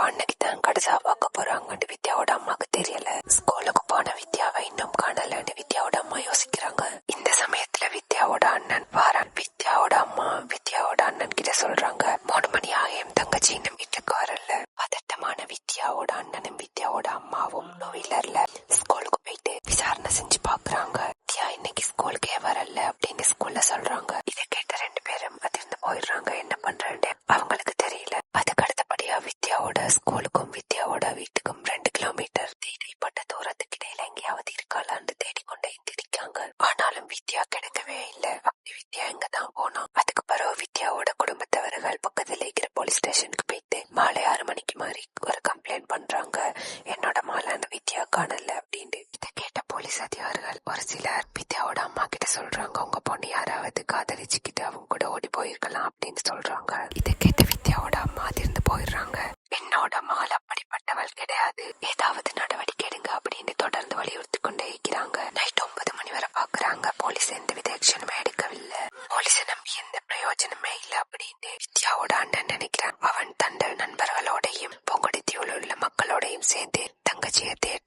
அன்னைக்கு தான் கடைசா பார்க்க போறாங்கன்னு வித்யாவோட அம்மாக்கு தெரியல. ஸ்கூலுக்கு போன வித்யாவை இன்னும் காணலன்னு வித்யாவோட அம்மா யோசிக்கிறாங்க. இந்த சமயத்துல வித்யாவோட அண்ணன் வாரான். வித்யாவோட அம்மா வித்யாவோட அண்ணன் கிட்ட சொல்றாங்க, 3 மணி ஆகியும் தங்கச்சி இன்னும் வீட்டுக்கு வரல. பதட்டமான வித்யாவோட அண்ணனும் வித்யாவோட அம்மாவும் டூ வீலர்ல ஸ்கூலுக்கு போயிட்டு விசாரணை செஞ்சு பாக்குறாங்க. வித்யா இன்னைக்கு ஸ்கூலுக்கே வரல அப்படின்னு ஸ்கூல்ல சொல்றாங்க. இதை கேட்ட 2 பேரும் அதிர்ந்து போயிடுறாங்க. என்ன பண்றேன்னு அவங்களுக்கு தெரியல. அதுக்கு அடுத்தபடியா வித்யாவோட ஸ்கூலுக்கும் வித்யாவோட வீட்டுக்கும் 2 கிலோமீட்டர் தேடிப்பட்ட தூரத்துக்கு இடையில எங்கேயாவது இருக்காளான்னு தேடிக்கொண்டே திரிக்காங்க. ஆனாலும் வித்யா கிடைக்கவே இல்லை. அப்படி வித்யா எங்கதான் போனோம். அதுக்கு பிறகு வித்யாவோட குடும்பத்தவர்கள் பக்கத்துல இருக்கிற போலீஸ் ஸ்டேஷனுக்கு போயிட்டு மாலை 6 மணிக்கு மாதிரி ஒரு கம்ப்ளைண்ட் பண்றாங்க. என்னோட மாலை அந்த வித்யா காணல அப்படின்னு. இதை கேட்ட போலீஸ் அதிகாரிகள் ஒரு சிலர் வித்யாவோட அம்மா கிட்ட சொல்றாங்க, உங்க பொண்ணு யாராவது காதலிச்சுக்கிட்டு அவங்க கூட ஓடி போயிருக்கலாம் அப்படின்னு சொல்றாங்க. இதை கேட்ட வித்யாவோட அம்மா அதிர்ந்து போயிடுறாங்க. என்னோட மாலை அப்படிப்பட்டவள் கிடையாது, ஏதாவது நடவடிக்கை எடுங்க அப்படின்னு தொடர்ந்து வலியுறுத்தி கொண்டே இருக்கிறாங்க. நைட் 9 மணி வரை பாக்குறாங்க. போலீஸ் எந்தவித ஆக்ஷனுமே எடுக்கவில்லை. போலீஸை நம்பி எந்த பிரயோஜனமே இல்ல அப்படின்னு வித்யாவோட அண்ணன் நினைக்கிறான். அவன் தன் நண்பர்களோடையும் பொங்குடி தீவுல உள்ள மக்களோடையும் சேர்ந்து தங்கச்சியை தேடி